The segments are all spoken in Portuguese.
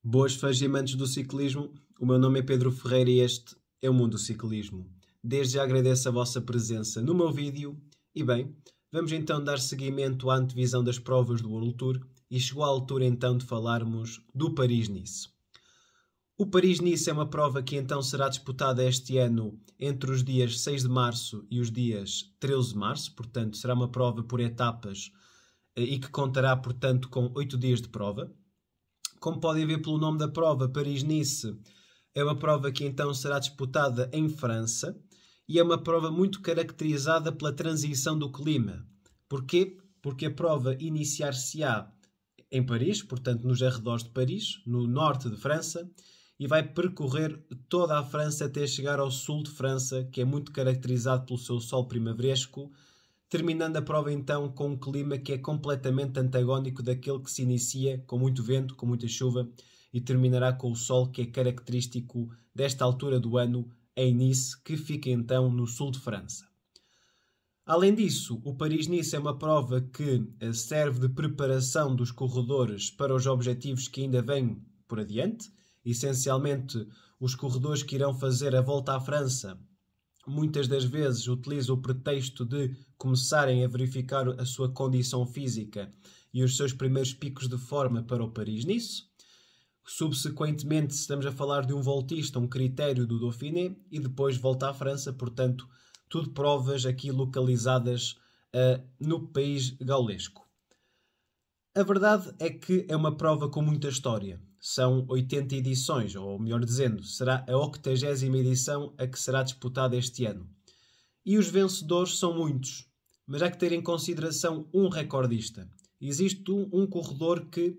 Boas fãs e amantes do ciclismo, o meu nome é Pedro Ferreira e este é o Mundo do Ciclismo. Desde já agradeço a vossa presença no meu vídeo e bem, vamos então dar seguimento à antevisão das provas do World Tour e chegou a altura então de falarmos do Paris-Nice. O Paris-Nice é uma prova que então será disputada este ano entre os dias 6 de março e os dias 13 de março, portanto será uma prova por etapas e que contará portanto com 8 dias de prova. Como podem ver pelo nome da prova, Paris-Nice é uma prova que então será disputada em França e é uma prova muito caracterizada pela transição do clima. Porquê? Porque a prova iniciar-se-á em Paris, portanto nos arredores de Paris, no norte de França, e vai percorrer toda a França até chegar ao sul de França, que é muito caracterizado pelo seu sol primaveresco, terminando a prova então com um clima que é completamente antagónico daquele que se inicia com muito vento, com muita chuva e terminará com o sol que é característico desta altura do ano em Nice, que fica então no sul de França. Além disso, o Paris-Nice é uma prova que serve de preparação dos corredores para os objetivos que ainda vêm por adiante, essencialmente os corredores que irão fazer a volta à França muitas das vezes utilizam o pretexto de começarem a verificar a sua condição física e os seus primeiros picos de forma para o Paris-Nice. Subsequentemente, estamos a falar de um voltista, um critério do Dauphiné, e depois volta à França, portanto, tudo provas aqui localizadas no país gaulesco. A verdade é que é uma prova com muita história. São 80 edições, ou melhor dizendo, será a 80ª edição a que será disputada este ano. E os vencedores são muitos, mas há que ter em consideração um recordista. Existe um corredor que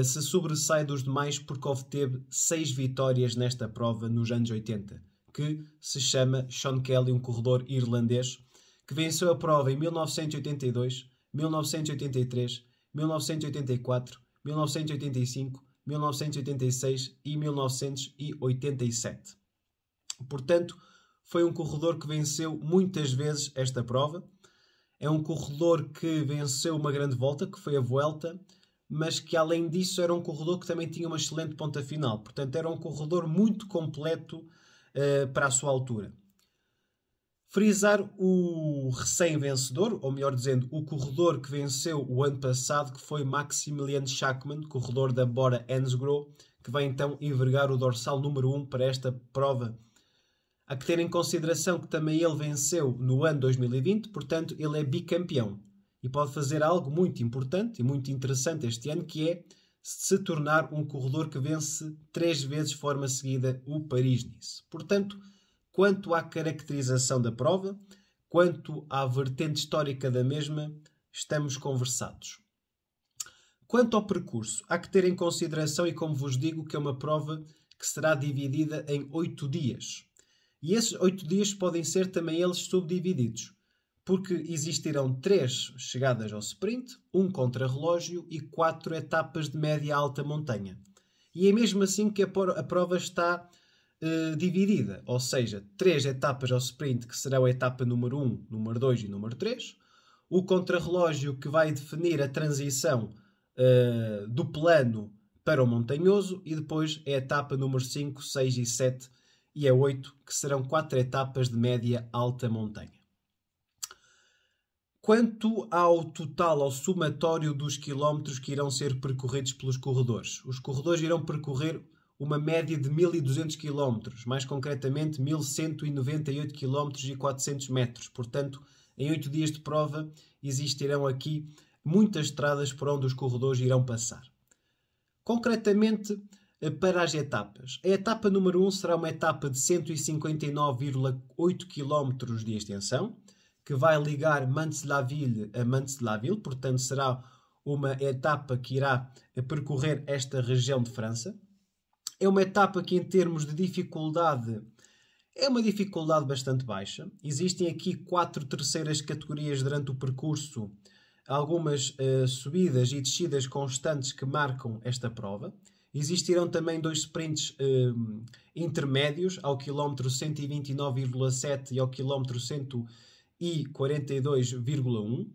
se sobressai dos demais porque obteve 6 vitórias nesta prova nos anos 80, que se chama Sean Kelly, um corredor irlandês, que venceu a prova em 1982, 1983, 1984, 1985, 1986 e 1987. Portanto, foi um corredor que venceu muitas vezes esta prova. É um corredor que venceu uma grande volta, que foi a Vuelta, mas que além disso era um corredor que também tinha uma excelente ponta final. Portanto, era um corredor muito completo para a sua altura. Frisar o recém-vencedor, ou melhor dizendo, o corredor que venceu o ano passado, que foi Maximilian Schachmann, corredor da Bora-Hansgrohe, que vai então envergar o dorsal número 1 para esta prova. Há que ter em consideração que também ele venceu no ano 2020, portanto ele é bicampeão. E pode fazer algo muito importante e muito interessante este ano, que é se tornar um corredor que vence 3 vezes de forma seguida o Paris-Nice. Portanto, quanto à caracterização da prova, quanto à vertente histórica da mesma, estamos conversados. Quanto ao percurso, há que ter em consideração, e como vos digo, que é uma prova que será dividida em 8 dias. E esses 8 dias podem ser também eles subdivididos, porque existirão 3 chegadas ao sprint, 1 contrarrelógio e 4 etapas de média a alta montanha. E é mesmo assim que a prova está dividida, ou seja, 3 etapas ao sprint, que serão a etapa número 1, número 2 e número 3, o contrarrelógio que vai definir a transição do plano para o montanhoso, e depois a etapa número 5, 6 e 7 e a 8, que serão 4 etapas de média alta montanha. Quanto ao total, ao somatório dos quilómetros que irão ser percorridos pelos corredores, os corredores irão percorrer uma média de 1200 km, mais concretamente 1198 km e 400 metros. Portanto, em 8 dias de prova existirão aqui muitas estradas por onde os corredores irão passar. Concretamente, para as etapas. A etapa número 1 será uma etapa de 159,8 km de extensão, que vai ligar Mantes-la-Ville a Mantes-la-Ville, portanto será uma etapa que irá percorrer esta região de França. É uma etapa que, em termos de dificuldade, é uma dificuldade bastante baixa. Existem aqui 4 terceiras categorias durante o percurso, algumas subidas e descidas constantes que marcam esta prova. Existirão também 2 sprints intermédios, ao quilómetro 129,7 e ao quilómetro 142,1.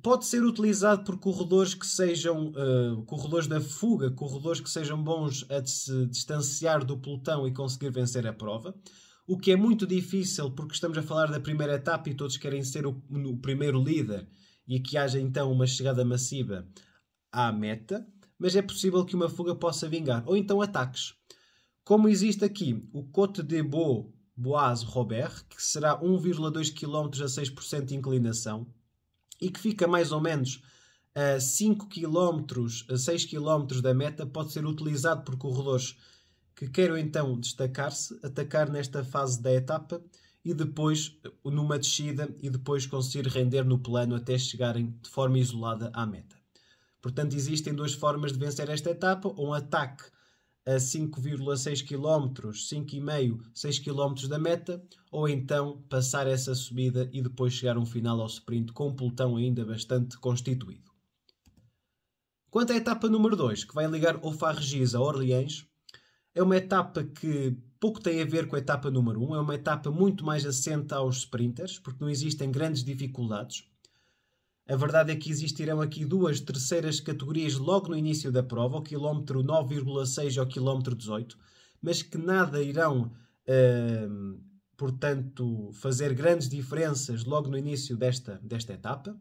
pode ser utilizado por corredores que sejam corredores da fuga, corredores que sejam bons a se distanciar do pelotão e conseguir vencer a prova. O que é muito difícil porque estamos a falar da primeira etapa e todos querem ser o primeiro líder e que haja então uma chegada massiva à meta, mas é possível que uma fuga possa vingar. Ou então ataques. Como existe aqui o Côte de Bois-Robert, que será 1,2 km a 6% de inclinação e que fica mais ou menos a 5 km, a 6 km da meta, pode ser utilizado por corredores que queiram então destacar-se, atacar nesta fase da etapa e depois numa descida e depois conseguir render no plano até chegarem de forma isolada à meta. Portanto, existem duas formas de vencer esta etapa, um ataque a 5,6 km, 5,5, 6 km da meta, ou então passar essa subida e depois chegar a um final ao sprint com um pelotão ainda bastante constituído. Quanto à etapa número 2, que vai ligar Hauts-Fargis a Orleans, é uma etapa que pouco tem a ver com a etapa número 1, é uma etapa muito mais assente aos sprinters, porque não existem grandes dificuldades. A verdade é que existirão aqui duas terceiras categorias logo no início da prova, o quilómetro 9,6 e o quilómetro 18, mas que nada irão, portanto, fazer grandes diferenças logo no início desta etapa.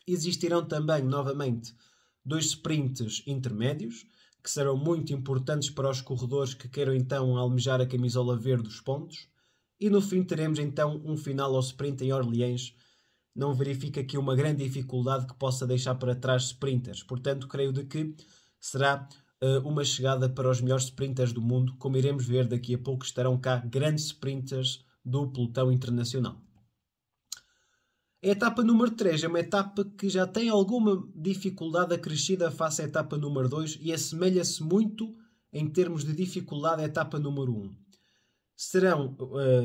Existirão também, novamente, dois sprints intermédios, que serão muito importantes para os corredores que queiram então almejar a camisola verde dos pontos. E no fim teremos então um final ao sprint em Orleans. Não verifica aqui uma grande dificuldade que possa deixar para trás sprinters. Portanto, creio de que será uma chegada para os melhores sprinters do mundo. Como iremos ver daqui a pouco, estarão cá grandes sprinters do pelotão internacional. A etapa número 3 é uma etapa que já tem alguma dificuldade acrescida face à etapa número 2 e assemelha-se muito em termos de dificuldade à etapa número 1. Serão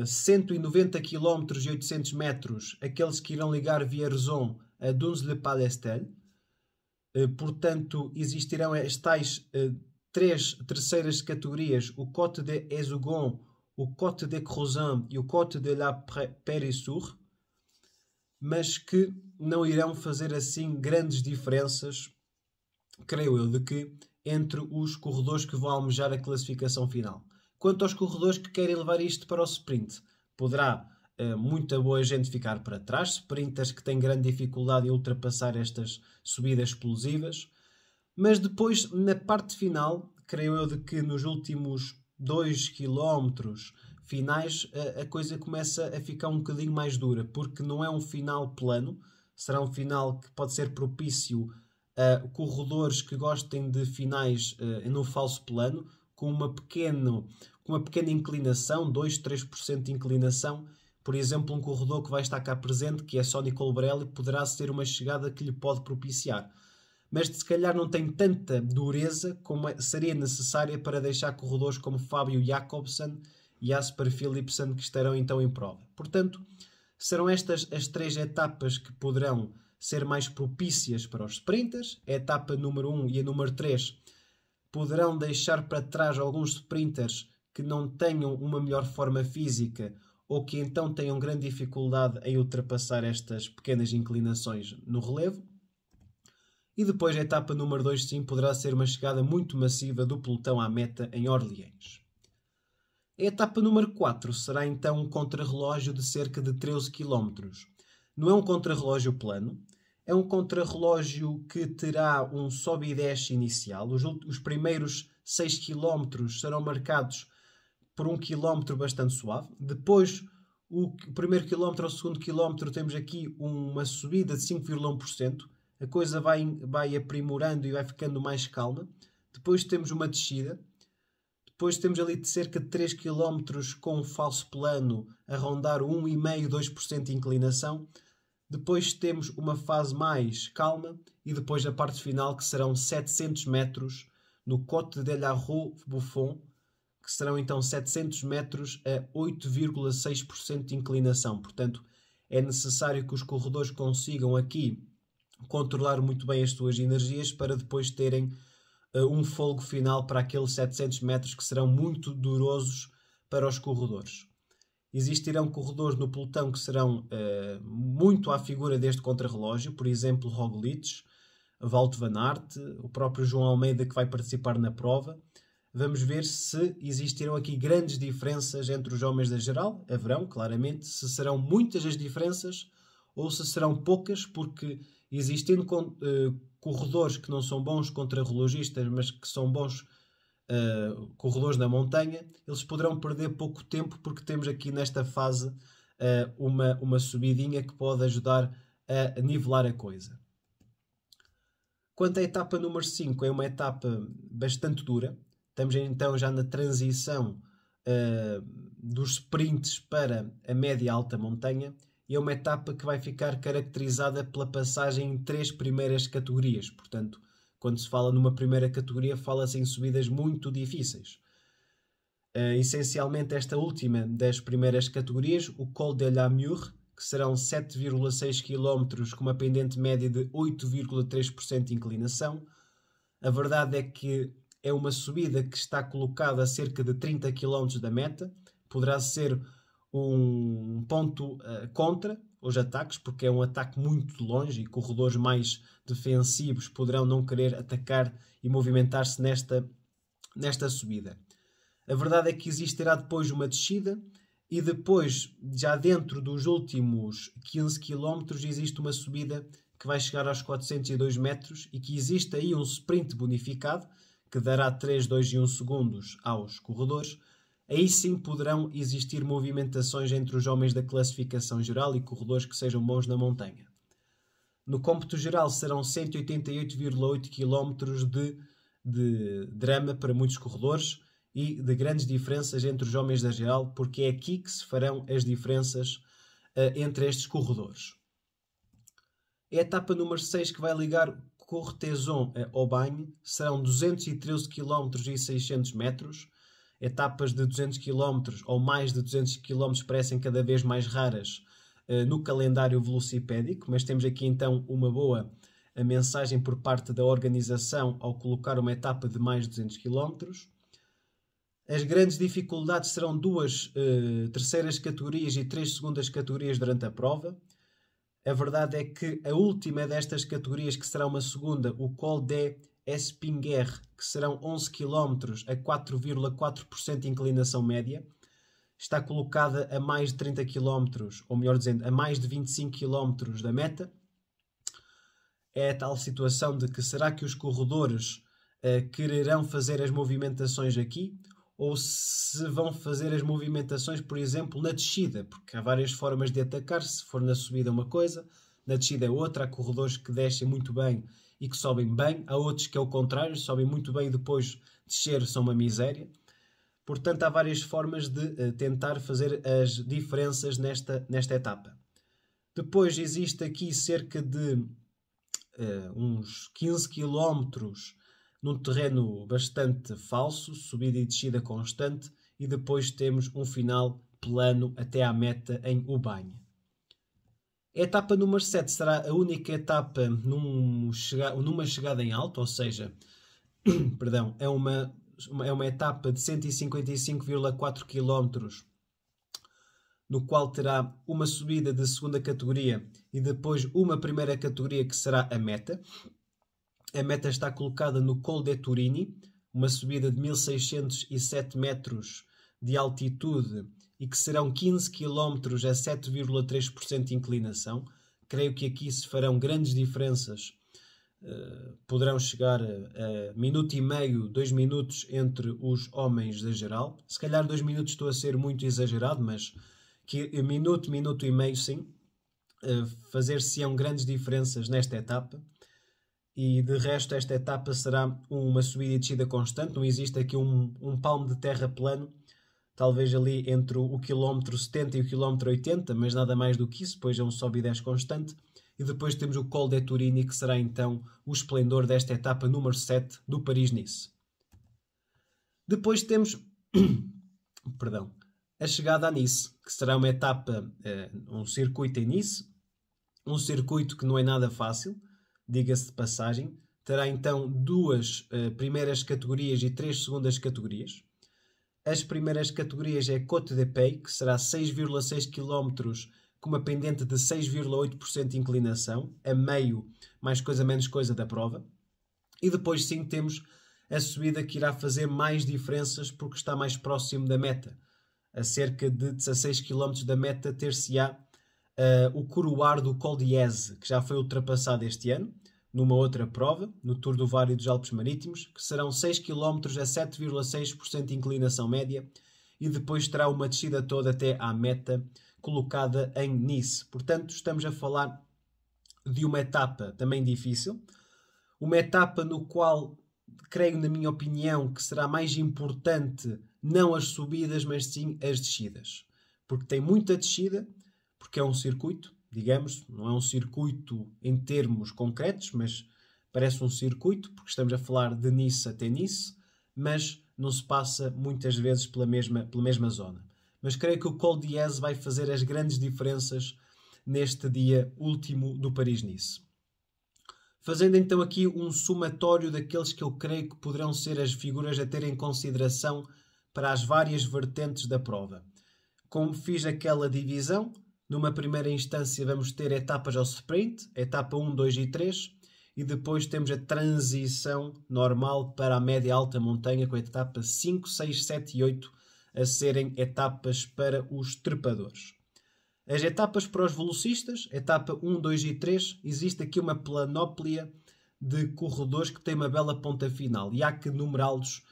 190 km e 800 metros aqueles que irão ligar Vierzon a Dunes-le-Palestel. Portanto, existirão as tais três terceiras categorias, o Côte de Ezugon, o Côte de Crozin e o Côte de la Périssure, mas que não irão fazer assim grandes diferenças, creio eu, de que entre os corredores que vão almejar a classificação final. Quanto aos corredores que querem levar isto para o sprint, poderá muita boa gente ficar para trás, sprinters que têm grande dificuldade em ultrapassar estas subidas explosivas, mas depois, na parte final, creio eu de que nos últimos 2 km finais a coisa começa a ficar um bocadinho mais dura, porque não é um final plano, será um final que pode ser propício a corredores que gostem de finais no falso plano, com uma pequena inclinação, 2-3% de inclinação. Por exemplo, um corredor que vai estar cá presente, que é Sonny Colbrelli, poderá ser uma chegada que lhe pode propiciar. Mas se calhar não tem tanta dureza como seria necessária para deixar corredores como Fábio Jacobsen e Jasper Philipsen que estarão então em prova. Portanto, serão estas as três etapas que poderão ser mais propícias para os sprinters. A etapa número 1 e a número 3 poderão deixar para trás alguns sprinters que não tenham uma melhor forma física ou que então tenham grande dificuldade em ultrapassar estas pequenas inclinações no relevo. E depois a etapa número 2 sim poderá ser uma chegada muito massiva do pelotão à meta em Orleans. A etapa número 4 será então um contrarrelógio de cerca de 13 km. Não é um contrarrelógio plano, é um contrarrelógio que terá um sobe e desce inicial. Os primeiros 6 km serão marcados por 1 km bastante suave. Depois, o primeiro quilómetro ao segundo quilómetro, temos aqui uma subida de 5,1%. A coisa vai aprimorando e vai ficando mais calma. Depois temos uma descida. Depois temos ali de cerca de 3 km com um falso plano a rondar 1,5%, 2% de inclinação. Depois temos uma fase mais calma e depois a parte final que serão 700 metros no Côte de la Roue-Buffon, que serão então 700 metros a 8,6% de inclinação. Portanto, é necessário que os corredores consigam aqui controlar muito bem as suas energias para depois terem um folgo final para aqueles 700 metros que serão muito dorosos para os corredores. Existirão corredores no pelotão que serão muito à figura deste contrarrelógio, por exemplo, Roglic, Wout van Aert, o próprio João Almeida que vai participar na prova. Vamos ver se existirão aqui grandes diferenças entre os homens da geral. Haverão, claramente, se serão muitas as diferenças ou se serão poucas, porque existindo corredores que não são bons contrarrelogistas, mas que são bons corredores na montanha, eles poderão perder pouco tempo, porque temos aqui nesta fase uma subidinha que pode ajudar a nivelar a coisa. Quanto à etapa número 5, é uma etapa bastante dura. Estamos então já na transição dos sprints para a média e alta montanha, e é uma etapa que vai ficar caracterizada pela passagem em 3 primeiras categorias. Portanto, quando se fala numa primeira categoria, fala-se em subidas muito difíceis. Essencialmente, esta última das primeiras categorias, o Col de la Mure, que serão 7,6 km com uma pendente média de 8,3% de inclinação. A verdade é que é uma subida que está colocada a cerca de 30 km da meta. Poderá ser um ponto contra os ataques, porque é um ataque muito de longe e corredores mais defensivos poderão não querer atacar e movimentar-se nesta subida. A verdade é que existirá depois uma descida e depois, já dentro dos últimos 15 km, existe uma subida que vai chegar aos 402 metros e que existe aí um sprint bonificado que dará 3, 2 e 1 segundos aos corredores. Aí sim poderão existir movimentações entre os homens da classificação geral e corredores que sejam bons na montanha. No cômputo geral serão 188,8 km de drama para muitos corredores e de grandes diferenças entre os homens da geral, porque é aqui que se farão as diferenças entre estes corredores. A etapa número 6, que vai ligar Courthézon a Aubagne, serão 213 km e 600 metros. Etapas de 200 km ou mais de 200 km parecem cada vez mais raras no calendário velocipédico, mas temos aqui então uma boa mensagem por parte da organização ao colocar uma etapa de mais de 200 km. As grandes dificuldades serão 2 terceiras categorias e 3 segundas categorias durante a prova. A verdade é que a última destas categorias, que será uma segunda, o Col de Espinguer, que serão 11 km a 4,4% de inclinação média, está colocada a mais de 30 km, ou melhor dizendo, a mais de 25 km da meta. É a tal situação de que será que os corredores quererão fazer as movimentações aqui, ou se vão fazer as movimentações, por exemplo, na descida, porque há várias formas de atacar. Se for na subida é uma coisa, na descida é outra. Há corredores que descem muito bem e que sobem bem, há outros que é o contrário, sobem muito bem e depois descer são uma miséria. Portanto, há várias formas de tentar fazer as diferenças nesta etapa. Depois existe aqui cerca de uns 15 km num terreno bastante falso, subida e descida constante, e depois temos um final plano até à meta em Aubagne. A etapa número 7 será a única etapa numa chegada em alto, ou seja, perdão, é uma etapa de 155,4 km, no qual terá uma subida de segunda categoria e depois uma primeira categoria que será a meta. A meta está colocada no Col de Turini, uma subida de 1607 metros de altitude e que serão 15 km a 7,3% de inclinação. Creio que aqui se farão grandes diferenças. Poderão chegar a minuto e meio, 2 minutos entre os homens da geral. Se calhar 2 minutos estou a ser muito exagerado, mas que minuto e meio sim. Fazer-se-ão grandes diferenças nesta etapa. E de resto esta etapa será uma subida e descida constante. Não existe aqui um palmo de terra plano, talvez ali entre o quilómetro 70 e o quilómetro 80, mas nada mais do que isso, pois é um sobe e desce constante. E depois temos o Col de Turini, que será então o esplendor desta etapa número 7 do Paris-Nice. Depois temos a chegada a Nice, que será uma etapa, um circuito em Nice, um circuito que não é nada fácil, diga-se de passagem. Terá então 2 primeiras categorias e 3 segundas categorias. As primeiras categorias é Côte de Pays, que será 6,6 km com uma pendente de 6,8% de inclinação, a meio, mais coisa menos coisa da prova. E depois sim temos a subida que irá fazer mais diferenças porque está mais próximo da meta. A cerca de 16 km da meta ter-se-á o coroar do Col d'Ieze, que já foi ultrapassado este ano, numa outra prova, no Tour do Var e dos Alpes Marítimos, que serão 6 km a 7,6% de inclinação média, e depois terá uma descida toda até à meta, colocada em Nice. Portanto, estamos a falar de uma etapa também difícil, uma etapa no qual, creio, na minha opinião, que será mais importante não as subidas, mas sim as descidas. Porque tem muita descida, porque é um circuito, digamos, não é um circuito em termos concretos, mas parece um circuito, porque estamos a falar de Nice até Nice, mas não se passa muitas vezes pela mesma zona. Mas creio que o Col d'Ieze vai fazer as grandes diferenças neste dia último do Paris-Nice. Fazendo então aqui um somatório daqueles que eu creio que poderão ser as figuras a ter em consideração para as várias vertentes da prova. Como fiz aquela divisão, numa primeira instância vamos ter etapas ao sprint, etapa 1, 2 e 3, e depois temos a transição normal para a média alta montanha, com a etapa 5, 6, 7 e 8 a serem etapas para os trepadores. As etapas para os velocistas, etapa 1, 2 e 3, existe aqui uma planóplia de corredores que tem uma bela ponta final e há que numerá-los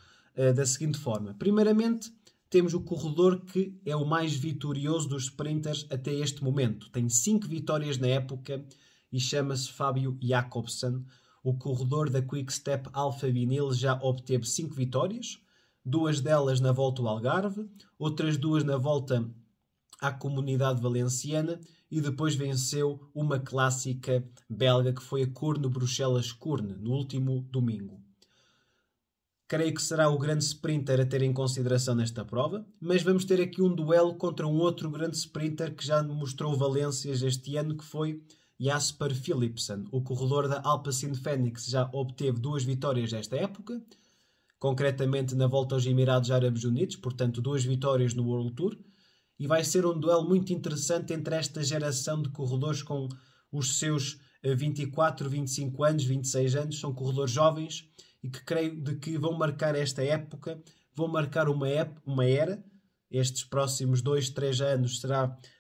da seguinte forma. Primeiramente, temos o corredor que é o mais vitorioso dos sprinters até este momento. Tem 5 vitórias na época e chama-se Fábio Jacobsen. O corredor da Quick-Step Alpha Vinyl já obteve 5 vitórias, 2 delas na Volta ao Algarve, outras 2 na Volta à Comunidade Valenciana e depois venceu uma clássica belga que foi a Kuurne-Bruxelas-Kuurne no último domingo. Creio que será o grande sprinter a ter em consideração nesta prova, mas vamos ter aqui um duelo contra um outro grande sprinter que já mostrou valências este ano, que foi Jasper Philipsen. O corredor da Alpecin Fenix já obteve 2 vitórias esta época, concretamente na Volta aos Emirados Árabes Unidos, portanto 2 vitórias no World Tour, e vai ser um duelo muito interessante entre esta geração de corredores com os seus 24, 25 anos, 26 anos, são corredores jovens e que creio de que vão marcar esta época, vão marcar uma era. Estes próximos 2, 3 anos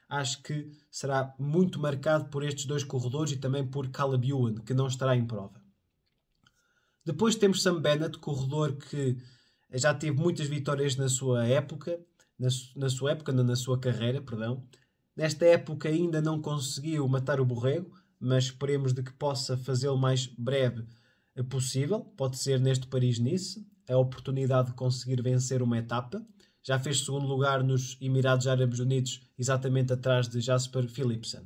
acho que será muito marcado por estes 2 corredores e também por Caleb Ewan, que não estará em prova. Depois temos Sam Bennett, corredor que já teve muitas vitórias na sua carreira, perdão. Nesta época ainda não conseguiu matar o borrego, mas esperemos de que possa fazê-lo mais breve possível. Pode ser neste Paris-Nice, a oportunidade de conseguir vencer uma etapa. Já fez segundo lugar nos Emirados Árabes Unidos, exatamente atrás de Jasper Philipsen.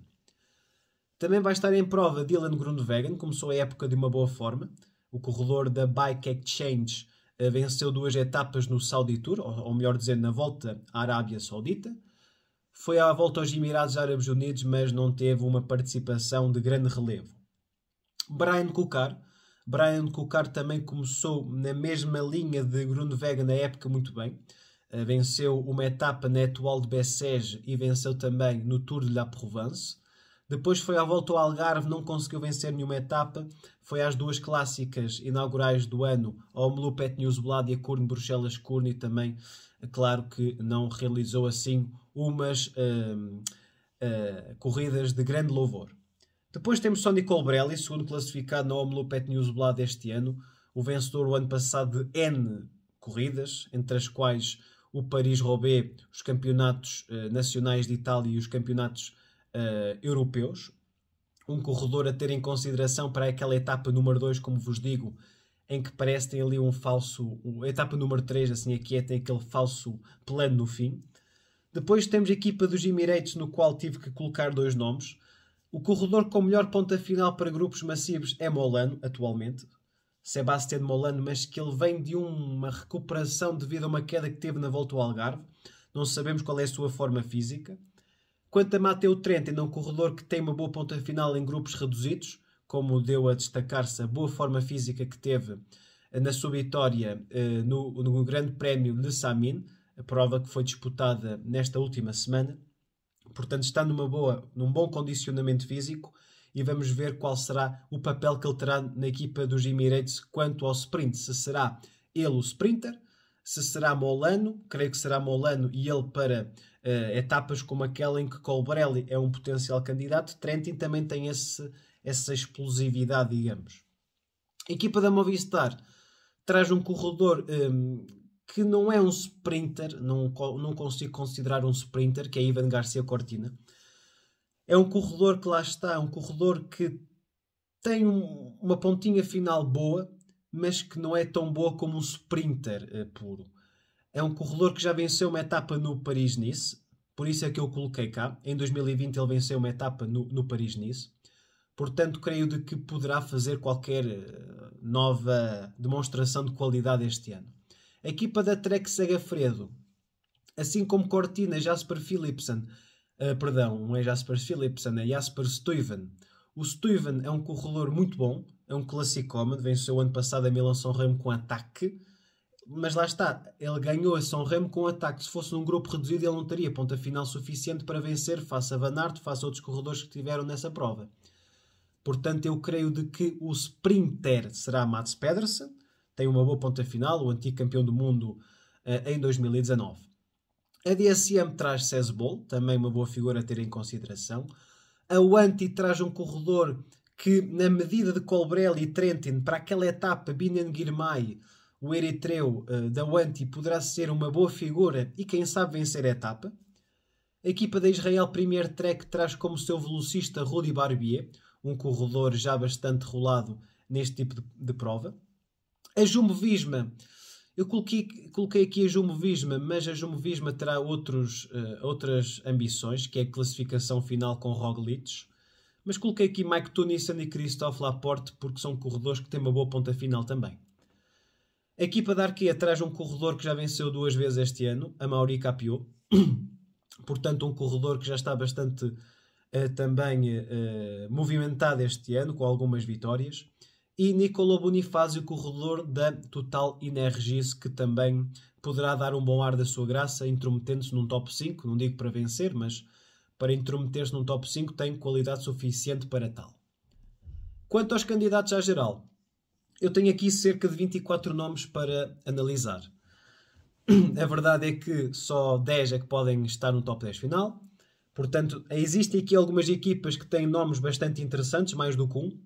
Também vai estar em prova Dylan Groenewegen, começou a época de uma boa forma. O corredor da Bike Exchange venceu 2 etapas no Saudi Tour, ou melhor dizer, na Volta à Arábia Saudita. Foi à Volta aos Emirados Árabes Unidos, mas não teve uma participação de grande relevo. Brian Coquard também começou na mesma linha de Groenewegen na época muito bem. Venceu uma etapa na Étoile de Bessèges e venceu também no Tour de la Provence. Depois foi à Volta ao Algarve, não conseguiu vencer nenhuma etapa. Foi às 2 clássicas inaugurais do ano, ao Omloop Nieuwsblad e a Kuurne-Bruxelas-Kuurne, e também, claro que não realizou assim umas corridas de grande louvor. Depois temos Sonny Colbrelli, segundo classificado no Omloop Nieuwsblad este ano, o vencedor o ano passado de N corridas, entre as quais o Paris-Roubaix, os campeonatos nacionais de Itália e os campeonatos europeus. Um corredor a ter em consideração para aquela etapa número 2, como vos digo, em que parece ter ali um falso... A etapa número 3, assim aqui é, tem aquele falso plano no fim. Depois temos a equipa dos Emirates, no qual tive que colocar 2 nomes. O corredor com melhor ponta final para grupos massivos é Molano, atualmente. Sébastien Molano, mas que ele vem de uma recuperação devido a uma queda que teve na Volta ao Algarve. Não sabemos qual é a sua forma física. Quanto a Matteo Trentin, é um corredor que tem uma boa ponta final em grupos reduzidos, como deu a destacar-se a boa forma física que teve na sua vitória no Grande Prémio de Samin, a prova que foi disputada nesta última semana. Portanto, está num bom condicionamento físico e vamos ver qual será o papel que ele terá na equipa dos Emirates quanto ao sprint. Se será ele o sprinter, se será Molano, creio que será Molano, e ele para etapas como aquela em que Colbrelli é um potencial candidato. Trentin também tem essa explosividade, digamos. A equipa da Movistar traz um corredor que não é um sprinter, não consigo considerar um sprinter, que é Ivan Garcia Cortina. É um corredor que lá está, é um corredor que tem uma pontinha final boa, mas que não é tão boa como um sprinter puro. É um corredor que já venceu uma etapa no Paris-Nice, por isso é que eu coloquei cá. Em 2020 ele venceu uma etapa no Paris-Nice. Portanto, creio de que poderá fazer qualquer nova demonstração de qualidade este ano. A equipa da Trek Segafredo, assim como Cortina, Jasper Philipsen, não é Jasper Philipsen, é Jasper Stuyven. O Stuyven é um corredor muito bom, é um classicómano, venceu o ano passado a Milan-San Remo com ataque, mas lá está, ele ganhou a San Remo com ataque. Se fosse num grupo reduzido, ele não teria ponta final suficiente para vencer face a Van Aert, face a outros corredores que tiveram nessa prova. Portanto, eu creio de que o sprinter será Mats Pedersen, tem uma boa ponta final, o antigo campeão do mundo em 2019. A DSM traz Cez Bol, também uma boa figura a ter em consideração. A Wanty traz um corredor que, na medida de Colbrelli e Trentin, para aquela etapa, Binnen Girmay, o eritreu da Wanty, poderá ser uma boa figura e, quem sabe, vencer a etapa. A equipa da Israel Premier Trek traz como seu velocista Rudy Barbier, um corredor já bastante rolado neste tipo de prova. A Jumbo-Visma, eu coloquei aqui a Jumbo-Visma, mas a Jumbo-Visma terá outras ambições, que é a classificação final com Roglic. Mas coloquei aqui Mike Teunissen e Christophe Laporte, porque são corredores que têm uma boa ponta final também. A equipa da Arkea traz um corredor que já venceu 2 vezes este ano, a Mauri Capiot. Portanto, um corredor que já está bastante também movimentado este ano, com algumas vitórias. E Niccolò Bonifazio, corredor da Total Energies, que também poderá dar um bom ar da sua graça, intrometendo-se num top 5, não digo para vencer, mas para intrometer-se num top 5 tem qualidade suficiente para tal. Quanto aos candidatos à geral, eu tenho aqui cerca de 24 nomes para analisar. A verdade é que só 10 é que podem estar no top 10 final. Portanto, existem aqui algumas equipas que têm nomes bastante interessantes, mais do que um.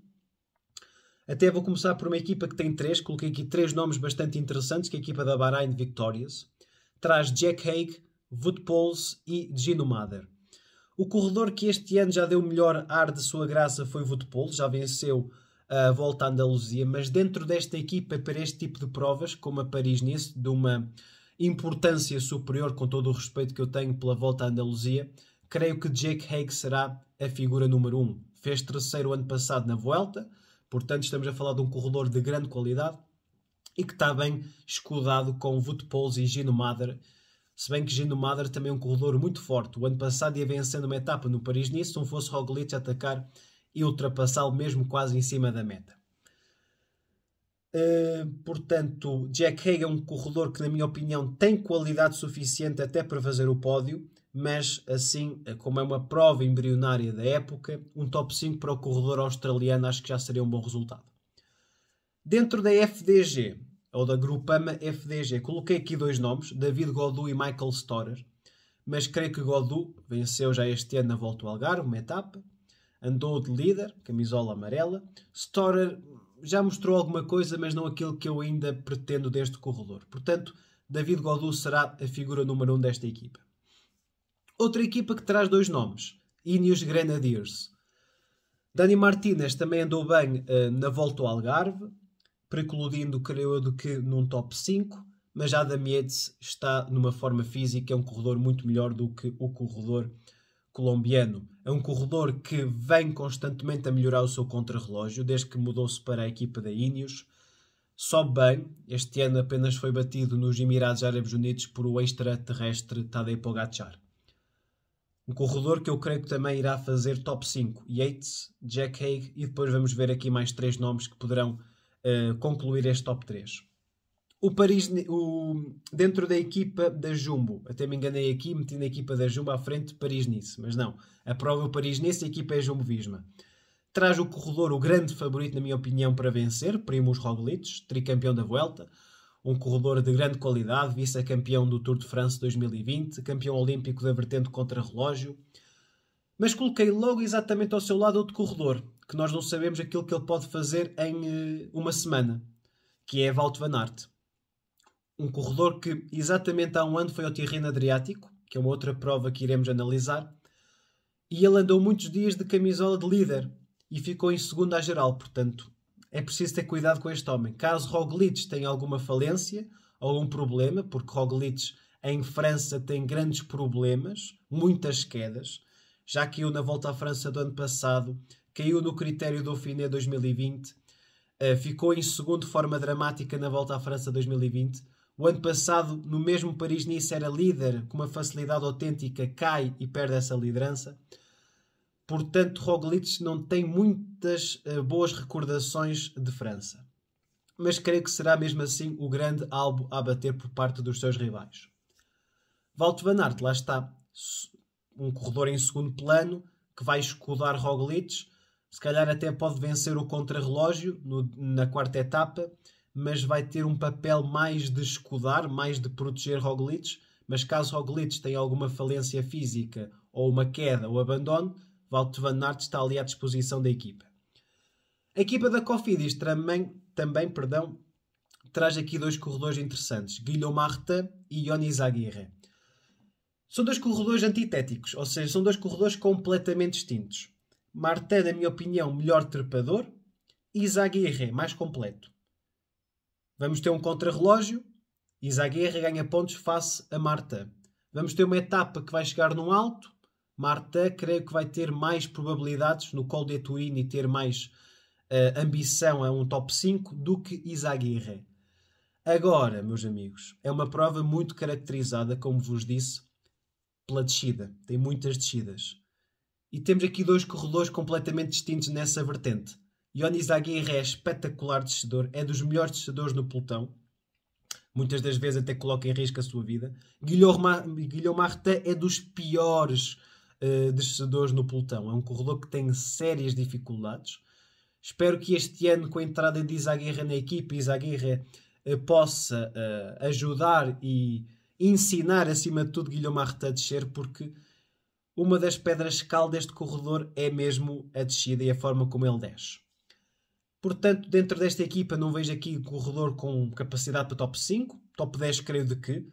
Até vou começar por uma equipa que tem 3. Coloquei aqui 3 nomes bastante interessantes, que é a equipa da Bahrain Victorious. Traz Jack Haig, Wout Poels e Gino Mader. O corredor que este ano já deu o melhor ar de sua graça foi Wout Poels, já venceu a Volta à Andaluzia, mas dentro desta equipa, para este tipo de provas, como a Paris-Nice, de uma importância superior, com todo o respeito que eu tenho pela Volta à Andaluzia, creio que Jack Haig será a figura número 1. Fez terceiro ano passado na Vuelta, portanto estamos a falar de um corredor de grande qualidade e que está bem escudado com Wout Poels e Gino Mader. Se bem que Gino Mader também é um corredor muito forte. O ano passado ia vencendo uma etapa no Paris-Nice, se não fosse Roglic atacar e ultrapassá-lo mesmo quase em cima da meta. Portanto, Jack Haig é um corredor que, na minha opinião, tem qualidade suficiente até para fazer o pódio, mas assim, como é uma prova embrionária da época, um top 5 para o corredor australiano acho que já seria um bom resultado. Dentro da FDG, ou da Grupama FDG, coloquei aqui 2 nomes, David Gaudu e Michael Storer, mas creio que Gaudu venceu já este ano na Volta ao Algarve, uma etapa, andou de líder, camisola amarela. Storer já mostrou alguma coisa, mas não aquilo que eu ainda pretendo deste corredor. Portanto, David Gaudu será a figura número 1 desta equipa. Outra equipa que traz 2 nomes, Ineos Grenadiers. Dani Martínez também andou bem na Volta ao Algarve, precludindo, creio eu, que num top 5, mas Adam Yates está numa forma física, é um corredor muito melhor do que o corredor colombiano. É um corredor que vem constantemente a melhorar o seu contrarrelógio, desde que mudou-se para a equipa da Ineos. Sobe bem, este ano apenas foi batido nos Emirados Árabes Unidos por o extraterrestre Tadej Pogacar. Um corredor que eu creio que também irá fazer top 5. Yates, Jack Haig e depois vamos ver aqui mais 3 nomes que poderão concluir este top 3. dentro da equipa da Jumbo, até me enganei aqui, meti na equipa da Jumbo à frente Paris-Nice, mas não, a prova é o Paris-Nice e a equipa é a Jumbo-Visma. Traz o corredor, o grande favorito, na minha opinião, para vencer, Primož Roglič, tricampeão da Vuelta, um corredor de grande qualidade, vice-campeão do Tour de France 2020, campeão olímpico da vertente contra-relógio. Mas coloquei logo exatamente ao seu lado outro corredor, que nós não sabemos aquilo que ele pode fazer em uma semana, que é Wout van Aert. Um corredor que exatamente há um ano foi ao Tirreno Adriático, que é uma outra prova que iremos analisar, e ele andou muitos dias de camisola de líder e ficou em segundo à geral. Portanto, é preciso ter cuidado com este homem. Caso Roglič tenha alguma falência, algum problema, porque Roglič em França tem grandes problemas, muitas quedas, já caiu na Volta à França do ano passado, caiu no critério Dauphiné 2020, ficou em segundo de forma dramática na Volta à França 2020. O ano passado, no mesmo Paris-Nice, era líder com uma facilidade autêntica, cai e perde essa liderança. Portanto, Roglič não tem muitas boas recordações de França. Mas creio que será mesmo assim o grande alvo a bater por parte dos seus rivais. Wout van Aert, lá está, um corredor em segundo plano, que vai escudar Roglič. Se calhar até pode vencer o contrarrelógio na quarta etapa, mas vai ter um papel mais de escudar, mais de proteger Roglič. Mas caso Roglič tenha alguma falência física, ou uma queda ou abandono, Wout van Aert está ali à disposição da equipa. A equipa da Cofidis também traz aqui dois corredores interessantes, Guillaume Martin e Jonas Aguirre. São dois corredores antitéticos, ou seja, são dois corredores completamente distintos. Martin, na minha opinião, melhor trepador, e Aguirre mais completo. Vamos ter um contrarrelógio, Aguirre ganha pontos face a Martin. Vamos ter uma etapa que vai chegar num alto, Martin creio que vai ter mais probabilidades no Col d'Etouine e ter mais ambição a um top 5 do que Aguirre. Agora, meus amigos, é uma prova muito caracterizada, como vos disse, pela descida. Tem muitas descidas. E temos aqui dois corredores completamente distintos nessa vertente. Jonas Aguirre é espetacular descedor, é dos melhores descedores no pelotão. Muitas das vezes até coloca em risco a sua vida. Guillaume Martin é dos piores descedores no pelotão. É um corredor que tem sérias dificuldades. Espero que este ano, com a entrada de Aguirre na equipe, Aguirre possa ajudar e ensinar, acima de tudo, Guillaume Martin a descer, porque uma das pedras-cal deste corredor é mesmo a descida e a forma como ele desce. Portanto, dentro desta equipa não vejo aqui corredor com capacidade para top 5. Top 10 creio de que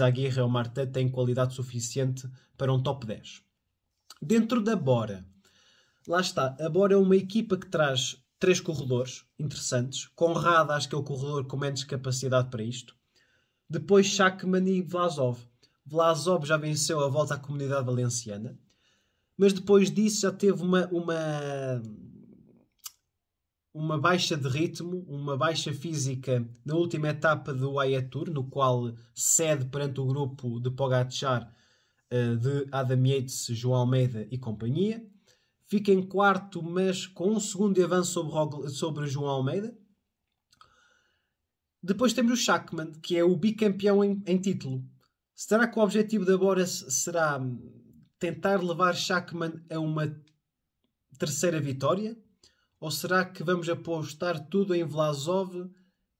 Aguirre ou Martin têm qualidade suficiente para um top 10. Dentro da Bora, lá está, a Bora é uma equipa que traz 3 corredores interessantes. Conrad acho que é o corredor com menos capacidade para isto. Depois Schachmann e Vlasov. Vlasov já venceu a Volta à Comunidade Valenciana, mas depois disso já teve uma baixa de ritmo, uma baixa física na última etapa do AE Tour, no qual cede perante o grupo de Pogačar, de Adam Yates, João Almeida e companhia. Fica em quarto, mas com um segundo de avanço sobre João Almeida. Depois temos o Schachmann, que é o bicampeão em título. Será que o objetivo da Bora será tentar levar Schachmann a uma terceira vitória? Ou será que vamos apostar tudo em Vlasov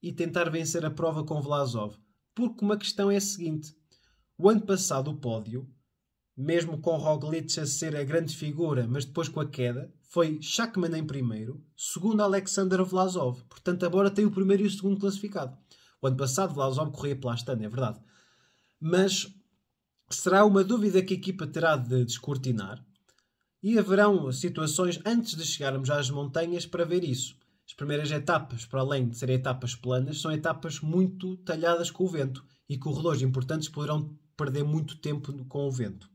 e tentar vencer a prova com Vlasov? Porque uma questão é a seguinte. O ano passado o pódio, mesmo com Roglič a ser a grande figura, mas depois com a queda, foi Schachmann em primeiro, segundo Alexander Vlasov. Portanto, agora tem o primeiro e o segundo classificado. O ano passado Vlasov corria pela Astana, é verdade. Mas será uma dúvida que a equipa terá de descortinar. E haverão situações antes de chegarmos às montanhas para ver isso. As primeiras etapas, para além de serem etapas planas, são etapas muito talhadas com o vento. E corredores importantes poderão perder muito tempo com o vento.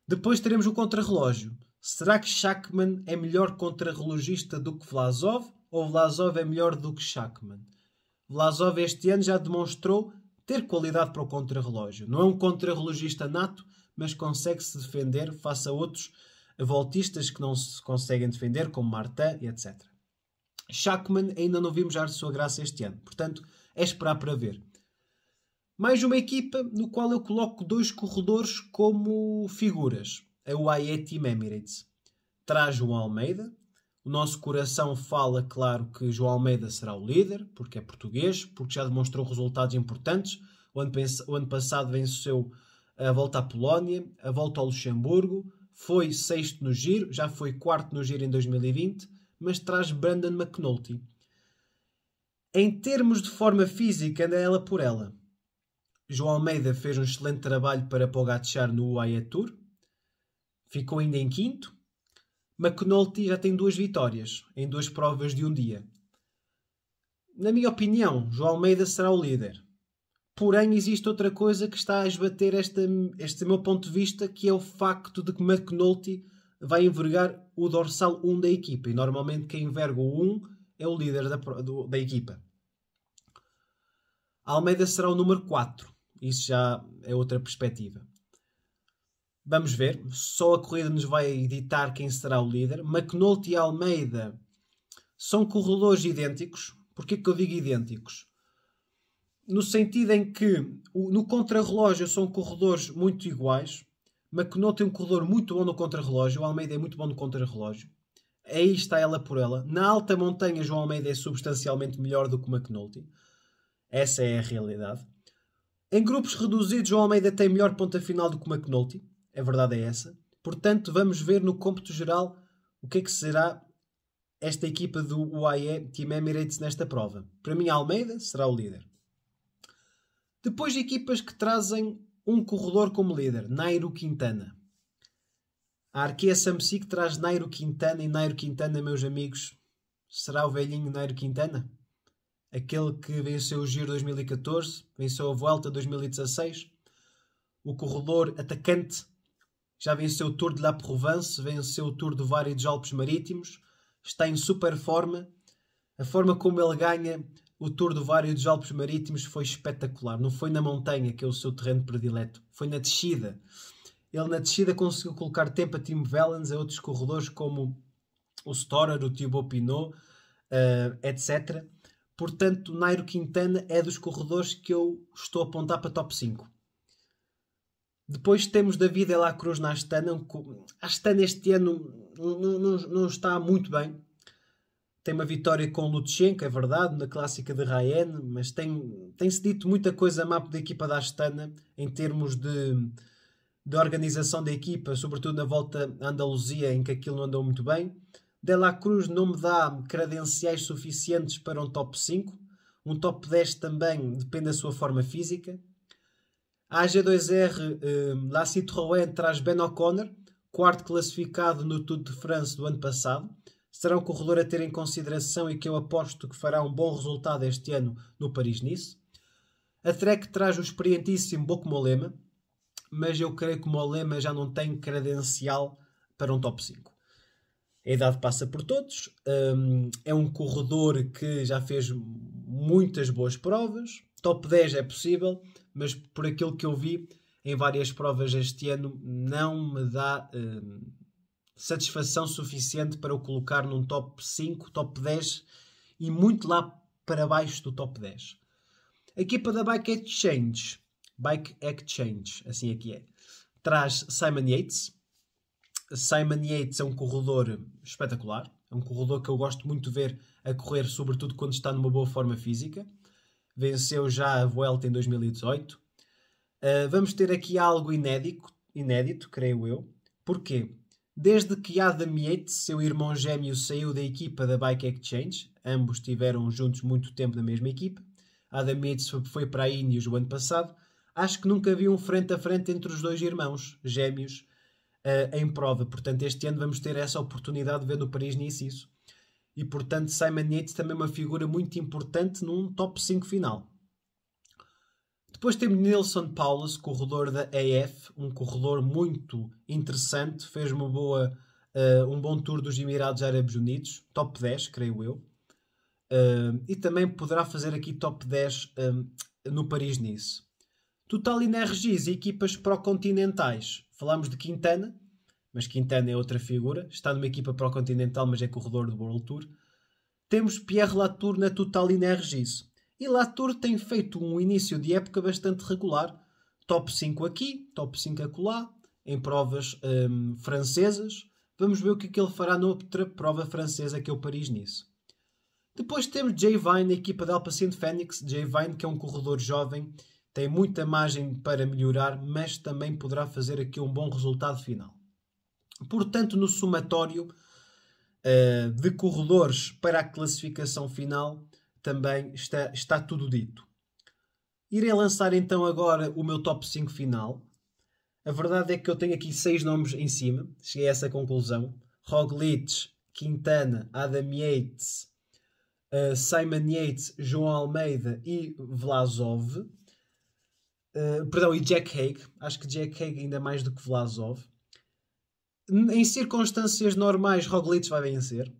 Depois teremos o contrarrelógio. Será que Schachmann é melhor contrarrelogista do que Vlasov? Ou Vlasov é melhor do que Schachmann? Vlasov este ano já demonstrou ter qualidade para o contrarrelógio. Não é um contrarrelogista nato, mas consegue-se defender face a outros voltistas que não se conseguem defender, como Martin e etc. Schachmann ainda não vimos a sua graça este ano. Portanto, é esperar para ver. Mais uma equipa no qual eu coloco 2 corredores como figuras. A UAE Team Emirates. Traz João Almeida. O nosso coração fala, claro, que João Almeida será o líder, porque é português, porque já demonstrou resultados importantes. O ano passado venceu a volta à Polónia, a volta ao Luxemburgo, foi 6º no Giro, já foi 4º no Giro em 2020, mas traz Brandon McNulty. Em termos de forma física, anda ela por ela. João Almeida fez um excelente trabalho para Pogačar no UAE Tour, ficou ainda em 5º. McNulty já tem 2 vitórias em 2 provas de um dia. Na minha opinião, João Almeida será o líder. Porém, existe outra coisa que está a esbater este meu ponto de vista, que é o facto de que McNulty vai envergar o dorsal 1 da equipa. E normalmente quem enverga o 1 é o líder da equipa. Almeida será o número 4. Isso já é outra perspectiva. Vamos ver. Só a corrida nos vai ditar quem será o líder. McNulty e Almeida são corredores idênticos. Porquê que eu digo idênticos? No sentido em que no contrarrelógio são corredores muito iguais. McNulty é um corredor muito bom no contrarrelógio. O Almeida é muito bom no contrarrelógio. Aí está ela por ela. Na alta montanha, João Almeida é substancialmente melhor do que o McNulty. Essa é a realidade. Em grupos reduzidos, João Almeida tem melhor ponta final do que o McNulty. A verdade é essa. Portanto, vamos ver no cômputo geral o que é que será esta equipa do UAE Team Emirates nesta prova. Para mim, Almeida será o líder. Depois, equipas que trazem um corredor como líder. Nairo Quintana. A Arkea Samsic traz Nairo Quintana e Nairo Quintana, meus amigos, será o velhinho Nairo Quintana? Aquele que venceu o Giro 2014, venceu a Vuelta 2016, o corredor atacante, já venceu o Tour de La Provence, venceu o Tour do Vário dos Alpes Marítimos, está em super forma. A forma como ele ganha o Tour do Vário dos Alpes Marítimos foi espetacular. Não foi na montanha, que é o seu terreno predileto, foi na descida. Ele na descida conseguiu colocar tempo a Tim Wellens, a outros corredores como o Storer, o Thibaut Pinot, etc. Portanto, Nairo Quintana é dos corredores que eu estou a apontar para top 5. Depois temos David de la Cruz na Astana. A Astana este ano não está muito bem. Tem uma vitória com Lutsenko, é verdade, na clássica de Rayen, mas tem-se dito muita coisa má da equipa da Astana em termos de organização da equipa, sobretudo na volta à Andaluzia, em que aquilo não andou muito bem. De la Cruz não me dá credenciais suficientes para um top 5. Um top 10 também depende da sua forma física. A AG2R, La Citroën traz Ben O'Connor, 4º classificado no Tour de France do ano passado. Será um corredor a ter em consideração e que eu aposto que fará um bom resultado este ano no Paris-Nice. A Trek traz o experientíssimo Bauke Mollema, mas eu creio que o Mollema já não tem credencial para um top 5. A idade passa por todos. É um corredor que já fez muitas boas provas. Top 10 é possível, mas por aquilo que eu vi em várias provas este ano, não me dá satisfação suficiente para o colocar num top 5, top 10 e muito lá para baixo do top 10. A equipa da Bike Exchange, assim aqui é, traz Simon Yates. Simon Yates é um corredor espetacular. É um corredor que eu gosto muito de ver a correr, sobretudo quando está numa boa forma física. Venceu já a Vuelta em 2018. Vamos ter aqui algo inédito, creio eu. Porquê? Desde que Adam Yates, seu irmão gêmeo, saiu da equipa da Bike Exchange, ambos estiveram juntos muito tempo na mesma equipa. Adam Yates foi para a Ineos o ano passado. Acho que nunca vi um frente a frente entre os dois irmãos gêmeos em prova. Portanto, este ano vamos ter essa oportunidade de ver no Paris-Nice isso. E, portanto, Simon Yates também é uma figura muito importante num top 5 final. Depois temos Neilson Powless, corredor da AF, um corredor muito interessante, fez um bom tour dos Emirados Árabes Unidos, top 10, creio eu. E também poderá fazer aqui top 10 no Paris-Nice. Total Energies e equipas pró-continentais. Falámos de Quintana, mas Quintana é outra figura. Está numa equipa pró-continental, mas é corredor do World Tour. Temos Pierre Latour na Total Energies. E Latour tem feito um início de época bastante regular. Top 5 aqui, top 5 acolá, em provas francesas. Vamos ver o que ele fará na outra prova francesa, que é o Paris-Nice. Depois temos Jay Vine, a equipa da Alpecin Fenix. Jay Vine, que é um corredor jovem, tem muita margem para melhorar, mas também poderá fazer aqui um bom resultado final. Portanto, no somatório de corredores para a classificação final, também está tudo dito. Irei lançar então agora o meu top 5 final. A verdade é que eu tenho aqui 6 nomes em cima. Cheguei a essa conclusão. Roglic, Quintana, Adam Yates, Simon Yates, João Almeida e Vlasov. E Jack Haig. Acho que Jack Haig ainda mais do que Vlasov. Em circunstâncias normais, Roglic vai vencer.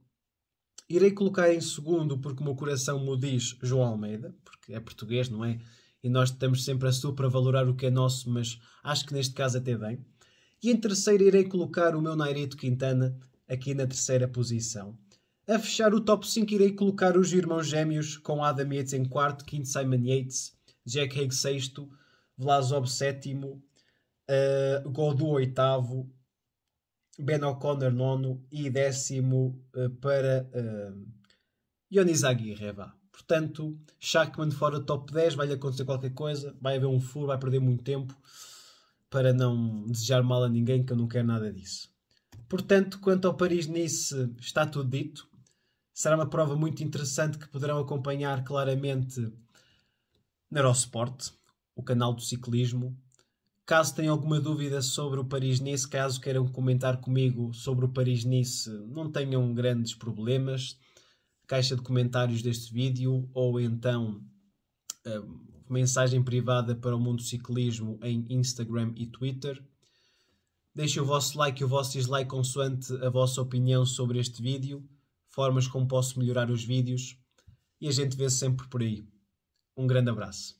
Irei colocar em segundo, porque o meu coração me diz, João Almeida, porque é português, não é? E nós estamos sempre a supravalorar o que é nosso, mas acho que neste caso até bem. E em terceiro irei colocar o meu Nairito Quintana, aqui na terceira posição. A fechar o top 5 irei colocar os irmãos gêmeos, com Adam Yates em quarto, quinto Simon Yates, Jack Haig sexto, Vlasov sétimo, Gaudu oitavo, Ben O'Connor nono e décimo para Ionis Aguirre. Portanto, Schachmann fora do top 10, vai-lhe acontecer qualquer coisa, vai haver um furo, vai perder muito tempo, para não desejar mal a ninguém, que eu não quero nada disso. Portanto, quanto ao Paris-Nice, está tudo dito. Será uma prova muito interessante que poderão acompanhar claramente na Eurosport, o canal do ciclismo. Caso tenham alguma dúvida sobre o Paris-Nice, caso queiram comentar comigo sobre o Paris-Nice, não tenham grandes problemas. Caixa de comentários deste vídeo ou então mensagem privada para o Mundo Ciclismo em Instagram e Twitter. Deixem o vosso like e o vosso dislike consoante a vossa opinião sobre este vídeo, formas como posso melhorar os vídeos, e a gente vê-se sempre por aí. Um grande abraço.